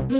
তো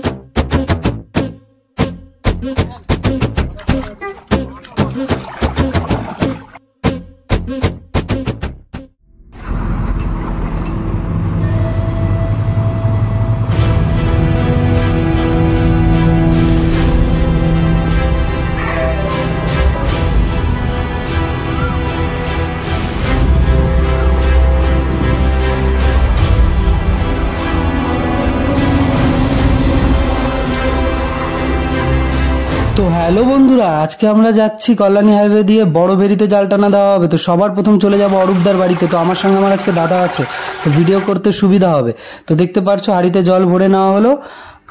হ্যালো বন্ধুরা, আজকে আমরা যাচ্ছি কল্যাণী হাইওয়ে দিয়ে বড় ভেরিতে জাল টানা দেওয়া হবে। তো সবার প্রথম চলে যাব অরূপদার বাড়িতে। তো আমার সঙ্গে আমার আজকে দাদা আছে, তো ভিডিও করতে সুবিধা হবে। তো দেখতে পারছো হাঁড়িতে জল ভরে নেওয়া হলো,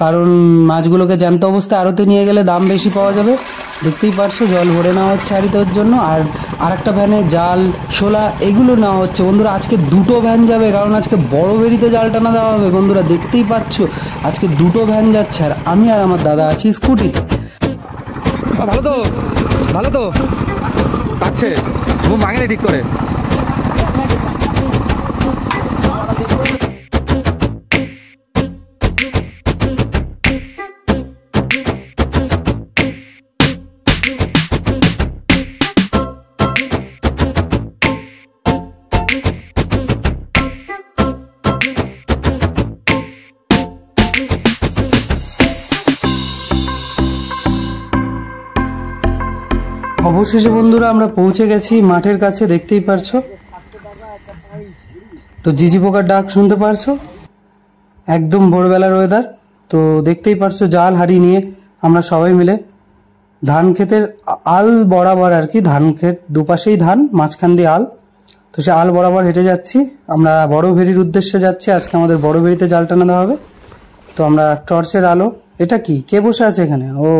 কারণ মাছগুলোকে জ্যান্ত অবস্থায় আড়তে নিয়ে গেলে দাম বেশি পাওয়া যাবে। দেখতেই পারছো জল ভরে নেওয়া হচ্ছে হাঁড়িতে ওর জন্য। আর একটা ভ্যানে জাল, শোলা এগুলো নেওয়া হচ্ছে বন্ধুরা। আজকে দুটো ভ্যান যাবে, কারণ আজকে বড় ভেরিতে জাল টানা দেওয়া হবে বন্ধুরা। দেখতেই পাচ্ছ আজকে দুটো ভ্যান যাচ্ছে, আর আমি আর আমার দাদা আছি স্কুটিতে। ভালো তো, ভালো তো পাচ্ছে, ঘুম ভাঙেনি ঠিক করে। অবশেষে বন্ধুরা আমরা পৌঁছে গেছি মাঠের কাছে, দেখতেই পারছো। তো ঝিঝি পোকার ডাক শুনতে পারছো, একদম ভোরবেলার ওয়েদার। তো দেখতেই পারছো জাল হাঁড়ি নিয়ে আমরা সবাই মিলে ধান ক্ষেতের আল বরাবর আর কি, ধান ক্ষেত দুপাশেই ধান, মাঝখান দিয়ে আল, তো সে আল বরাবর হেঁটে যাচ্ছি। আমরা বড় ভেরির উদ্দেশ্যে যাচ্ছি। আজকে আমাদের বড় ভেরিতে জাল টানা দেওয়া হবে। তো আমরা টর্চের আলো, এটা কি, কে বসে আছে এখানে? ও,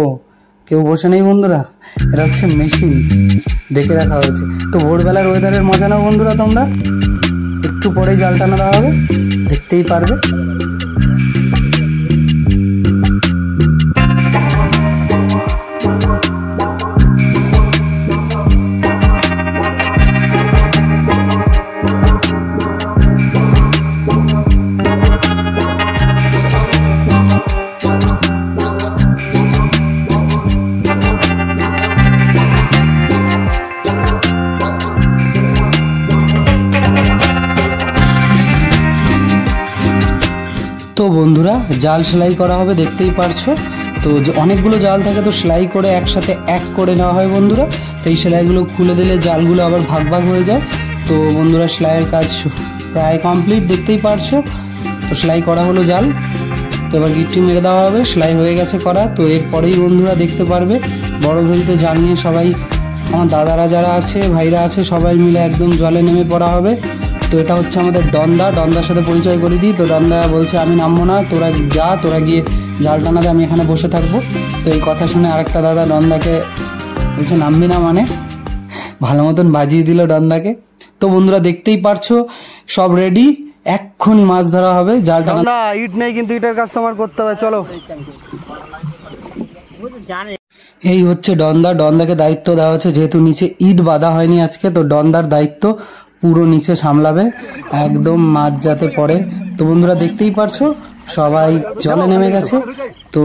কেউ বসে নেই বন্ধুরা, এটা হচ্ছে মেশিন, ডেকে রাখা হয়েছে। তো ভোরবেলার ওয়েদারের মজা নাও বন্ধুরা তোমরা। একটু পরেই জাল টানা দেওয়া হবে, দেখতেই পারবে। তো বন্ধুরা জাল সেলাই করা হবে, দেখতেই পারছো। তো অনেকগুলো জাল থাকে, তো সেলাই করে একসাথে এক করে নেওয়া হয় বন্ধুরা। তো এই সেলাইগুলো খুলে দিলে জালগুলো আবার ভাগ ভাগ হয়ে যায়। তো বন্ধুরা সেলাইয়ের কাজ প্রায় কমপ্লিট, দেখতেই পারছো। তো সেলাই করা হলো জাল, তো এবার গিট্টি মেরে দেওয়া হবে, সেলাই হয়ে গেছে করা। তো এরপরেই বন্ধুরা দেখতে পারবে বড় ভেরিতে জাল নিয়ে সবাই, আমার দাদারা যারা আছে, ভাইরা আছে, সবাই মিলে একদম জলে নেমে পড়া হবে। তো এটা হচ্ছে আমাদের ডন্দার সাথে পরিচয় করে দিই। তো ডন্দা বলছে আমি নামবো না, তোরা যা, তোরা গিয়ে জাল টানাতে, আমি এখানে বসে থাকবো। তো এই কথা শুনে আরেকটা দাদা ডন্দাকে বলছে নামবি না মানে, ভালো মতন বাজিয়ে দিল ডন্দাকে। তো বন্ধুরা দেখতেই পারছো সব রেডি, এক্ষুনি মাছ ধরা হবে। জাল টানা, ইট নেই কিন্তু ইটের কাজ তোমার করতে হবে, চলো। এই হচ্ছে ডন্দাকে দায়িত্ব দেওয়া হচ্ছে, যেহেতু নিচে ইট বাঁধা হয়নি আজকে, তো ডন্দার দায়িত্ব পুরো নিচে সামলাবে, একদম মাছ যাতে পড়ে। তো বন্ধুরা দেখতেই পারছো সবাই জলে নেমে গেছে। তো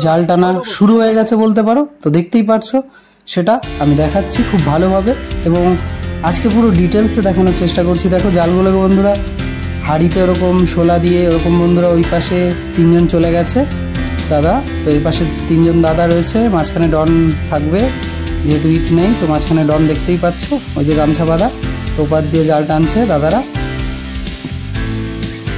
জাল টানা শুরু হয়ে গেছে বলতে পারো। তো দেখতেই পারছো, সেটা আমি দেখাচ্ছি খুব ভালোভাবে, এবং আজকে পুরো ডিটেলসে দেখানোর চেষ্টা করছি। দেখো জালগুলোকে বন্ধুরা হাঁড়িতে ওরকম শোলা দিয়ে ওরকম বন্ধুরা, ওই পাশে তিনজন চলে গেছে দাদা, তো এই পাশে তিনজন দাদা রয়েছে, মাঝখানে ডন থাকবে, যেহেতু ইট নেই। তো মাঝখানে ডন দেখতেই পাচ্ছ, ওই যে গামছা বাঁধা, ওপার দিয়ে জাল টানছে দাদারা।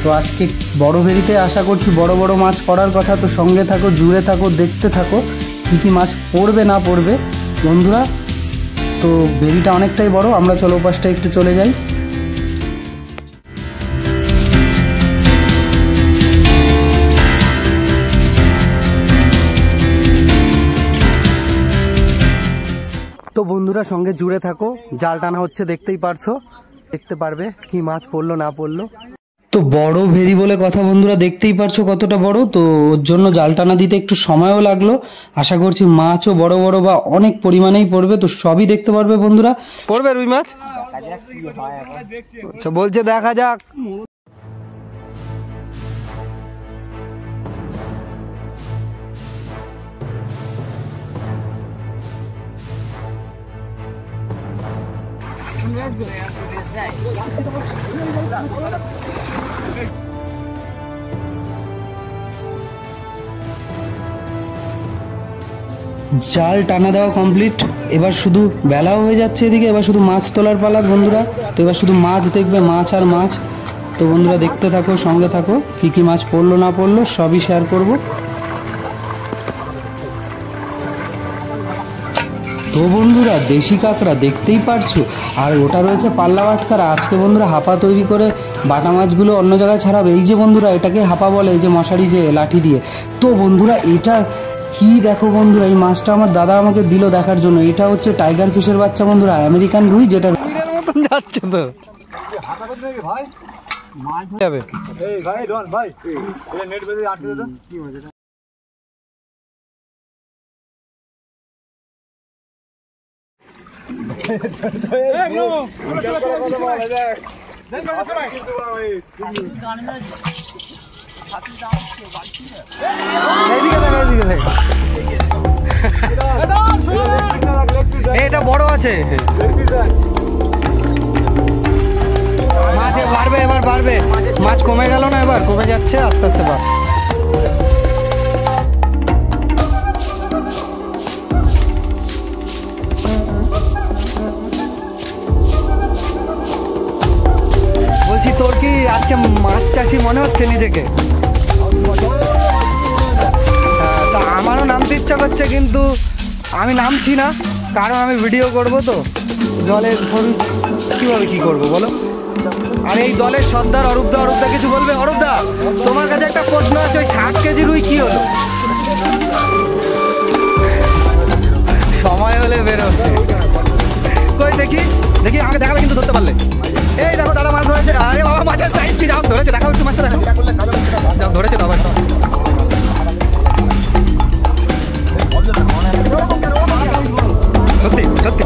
তো আজকে বড় ভেরিতে আশা করছি বড় বড় মাছ পড়ার কথা। তো সঙ্গে থাকো, জুড়ে থাকো, দেখতে থাকো কী কী মাছ পড়বে না পড়বে বন্ধুরা। তো ভেরিটা অনেকটাই বড়, আমরা চলো পাশটা একটু চলে যাই। তো বন্ধুরা সঙ্গে জুড়ে থাকো, জাল টানা হচ্ছে, দেখতেই পারছো, দেখতে পারবে কি মাছ পড়লো না পড়লো। তো বড় ভেরি বলে কথা বন্ধুরা, দেখতেই পারছো কতটা বড়। তো ওর জন্য জাল টানা দিতে একটু সময়ও লাগলো। আশা করছি মাছও বড় বড় বা অনেক পরিমাণেই পড়বে। তো সবই দেখতে পারবে বন্ধুরা। পড়বে রুই মাছ, আচ্ছা বলছে দেখা যাক। জাল টানা দেওয়া কমপ্লিট। এবার শুধু বেলাও হয়ে যাচ্ছে এদিকে, এবার শুধু মাছ তোলার পালা বন্ধুরা। তো এবার শুধু মাছ দেখবে, মাছ আর মাছ। তো বন্ধুরা দেখতে থাকো, সঙ্গে থাকো, কী কী মাছ পড়লো না পড়লো সবই শেয়ার করব। তো বন্ধুরা দেশি কাঁকড়া দেখতেই পারছো, আর ওটা রয়েছে পাল্লা বাটকারা। আজকে বন্ধুরা হাপা তৈরি করে বাটা মাছগুলো অন্য জায়গায় ছাড়াবে। এই যে বন্ধুরা এটাকে হাপা বলে, এই যে মশারি যে লাঠি দিয়ে। তো বন্ধুরা এটা কি দেখো বন্ধুরা, এই মাছটা আমার দাদা আমাকে দিল দেখার জন্য। এটা হচ্ছে টাইগার ফিশের বাচ্চা বন্ধুরা, আমেরিকান রুই, যেটা মতন যাচ্ছে তো ভাই মাছ যাবে। এই ভাই ডন ভাই এটা নেট বেঁধে আটকে দাও। কি মজা এটা বড় আছে। মাছ বাড়বে, এবার বাড়বে। মাছ কমে গেল না, এবার কমে যাচ্ছে আস্তে আস্তে। বাড় বলছি তোর কি আজকে মাছ চাষি মনে হচ্ছে নিজেকে? তা আমারও নামতে ইচ্ছা করছে, কিন্তু আমি নামছি না, কারণ আমি ভিডিও করব। তো জলে কীভাবে কী করবো বলো? আর এই দলের সর্দার অরূপদা কিছু বলবে? অরূপদা, তোমার কাছে একটা প্রশ্ন আছে, ওই 60 কেজি রুই কী হলো? সময় হলে বেরোবে। কই দেখি দেখি, আমাকে দেখাবে কিন্তু ধরতে পারলে। এই দেখো দাদা মাছ ধরেছে। আরে বাবা, মাছের সাইজ কি যাও ধরেছে, দেখাও একটু মাছটা, দেখাও। যাও ধরেছে তো আবার। সত্যি সত্যি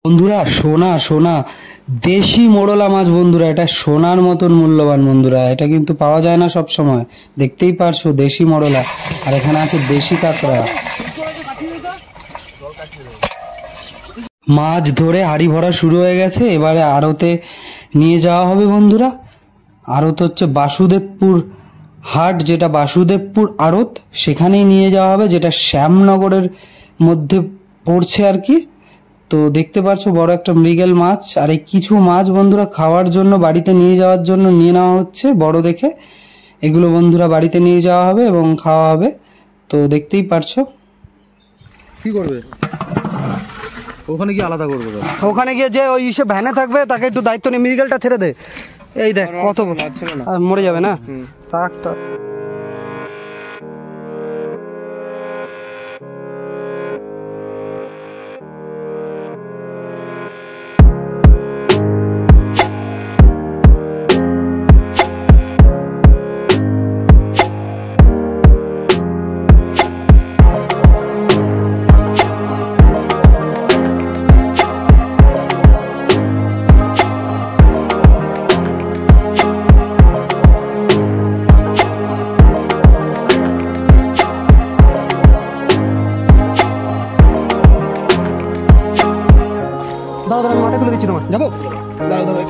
বন্ধুরা সোনা সোনা দেশি মোড়লা মাছ বন্ধুরা, এটা সোনার মতন মূল্যবান বন্ধুরা। এটা কিন্তু পাওয়া যায় না সব সময়, দেখতেই পারছো দেশি মোড়লা। আর এখানে আছে দেশি কাঁকড়া। মাছ ধরে হাড়ি ভরা শুরু হয়ে গেছে। এবারে আড়তে নিয়ে যাওয়া হবে বন্ধুরা। আড়ত হচ্ছে বাসুদেবপুর হাট, যেটা বাসুদেবপুর আড়ত, সেখানেই নিয়ে যাওয়া হবে, যেটা শ্যামনগরের মধ্যে পড়ছে আর কি। তো দেখতে পাচ্ছ বড় একটা মৃগেল মাছ। আর এই কিছু মাছ বন্ধুরা খাওয়ার জন্য বাড়িতে নিয়ে যাওয়ার জন্য নিয়ে নেওয়া হচ্ছে বড় দেখে। এগুলো বন্ধুরা বাড়িতে নিয়ে যাওয়া হবে এবং খাওয়া হবে। তো দেখতেই পারছো। কি করবে ওখানে গিয়ে? আলাদা করবে ওখানে গিয়ে যে ওই সে ভ্যানে থাকবে তাকে একটু দায়িত্ব নিয়ে মৃগেলটা ছেড়ে দে। এই দেখ কত মরে যাবে না, থাক থাক। দাঁড়া দাঁড়া, মাথা তুলে দিচ্ছি তোমার, যাবো। দাঁড়া দাঁড়া,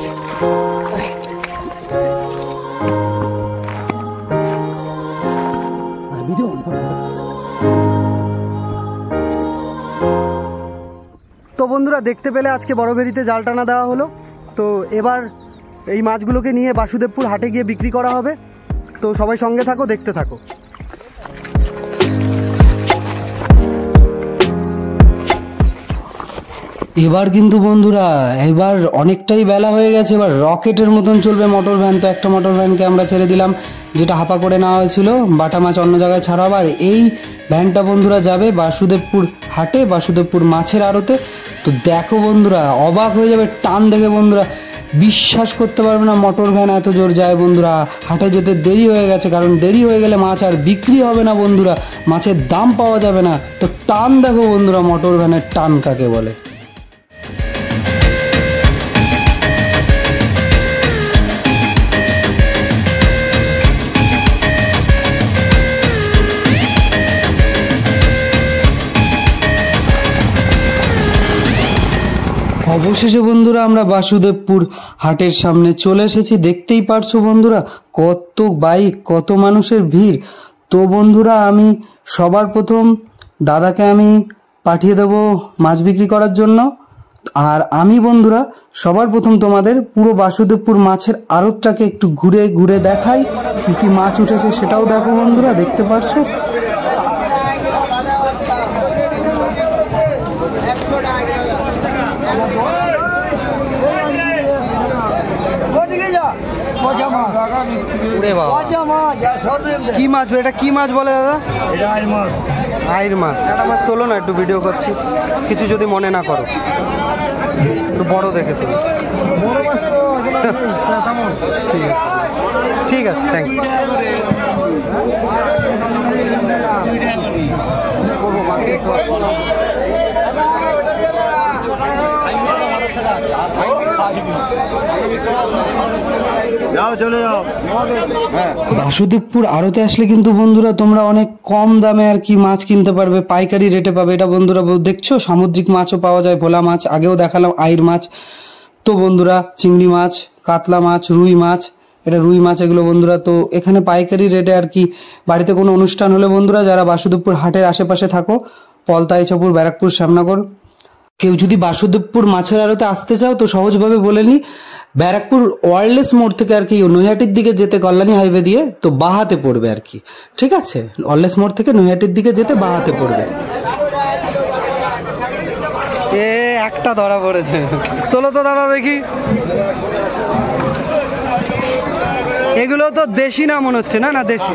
তো বন্ধুরা দেখতে পেলে আজকে বড় ভেরিতে জাল টানা দেওয়া হলো। তো এবার এই মাছগুলোকে নিয়ে বাসুদেবপুর হাটে গিয়ে বিক্রি করা হবে। তো সবাই সঙ্গে থাকো, দেখতে থাকো। এবার কিন্তু বন্ধুরা এবার অনেকটাই বেলা হয়ে গেছে। এবার রকেটের মতন চলবে মোটর ভ্যান। তো একটা মোটর ভ্যানকে আমরা ছেড়ে দিলাম, যেটা হাপা করে নেওয়া হয়েছিল, বাটা মাছ অন্য জায়গায় ছাড়া হবে। আর এই ভ্যানটা বন্ধুরা যাবে বাসুদেবপুর হাটে, বাসুদেবপুর মাছের আড়তে। তো দেখো বন্ধুরা, অবাক হয়ে যাবে টান দেখে বন্ধুরা। বিশ্বাস করতে পারবে না, মোটর ভ্যান এত জোর যায় বন্ধুরা। হাটে যেতে দেরি হয়ে গেছে, কারণ দেরি হয়ে গেলে মাছ আর বিক্রি হবে না বন্ধুরা, মাছের দাম পাওয়া যাবে না। তো টান দেখো বন্ধুরা, মোটর ভ্যানের টান কাকে বলে। অবশেষে বন্ধুরা আমরা বাসুদেবপুর হাটের সামনে চলে এসেছি। দেখতেই পারছো বন্ধুরা, কত বাইক, কত মানুষের ভিড়। তো বন্ধুরা আমি সবার প্রথম দাদাকে আমি পাঠিয়ে দেব মাছ বিক্রি করার জন্য। আর আমি বন্ধুরা সবার প্রথম তোমাদের পুরো বাসুদেবপুর মাছের আড়তটাকে একটু ঘুরে ঘুরে দেখাই, কি কি মাছ উঠেছে সেটাও দেখো বন্ধুরা, দেখতে পারছো। কি মাছ, এটা কি মাছ বলে দাদা? আইর মাছ। একটা মাছ তোলো না, একটু ভিডিও করছি, কিছু যদি মনে না করো, একটু বড় দেখে তুমি। ঠিক আছে, ঠিক আছে, থ্যাংক ইউ। বাসুদেবপুর আড়তে আসলে কিন্তু বন্ধুরা তোমরা অনেক কম দামে আর কি মাছ কিনতে পারবে, পাইকারি রেটে পাবে। এটা বন্ধুরা দেখছো, সামুদ্রিক মাছও পাওয়া যায়, ভোলা মাছ, আগেও দেখালাম আইর মাছ। তো বন্ধুরা চিংড়ি মাছ, কাতলা মাছ, রুই মাছ, এটা রুই মাছ এগুলো বন্ধুরা। তো এখানে পাইকারি রেটে আর কি, বাড়িতে কোনো অনুষ্ঠান হলে বন্ধুরা যারা বাসুদেবপুর হাটের আশেপাশে থাকো, পলতা, ইছাপুর, ব্যারাকপুর, শ্যামনগর, কেউ যদি বাসুদেবপুর মাছের আড়তে আসতে চাও তো সহজভাবে বলে নি, ব্যারাকপুর ওয়ারলেস মোড় থেকে আর কি নৈহাটির দিকে যেতে কল্যাণী হাইওয়ে দিয়ে তো বাহাতে পড়বে আর কি, ঠিক আছে? ওয়ারলেস মোড় থেকে নৈহাটির দিকে যেতে বাহাতে পড়বে। এ একটা ধরা পড়েছে, তোলো তো দাদা দেখি। এগুলো তো দেশি না মনে হচ্ছে, না না দেশি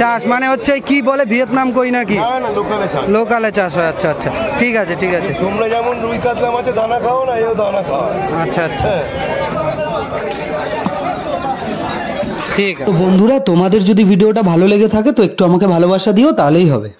চাষ, মানে হচ্ছে কি বলে ভিয়েতনাম কই নাকি? লোকালে চাষ হয়। আচ্ছা আচ্ছা, ঠিক আছে ঠিক আছে। তোমরা যেমন রুই কাতলা মাছে দানা খাও না, এও দানা খাও। আচ্ছা আচ্ছা, ঠিক আছে। তো বন্ধুরা তোমাদের যদি ভিডিওটা ভালো লেগে থাকে তো একটু আমাকে ভালোবাসা দিও, তাহলেই হবে।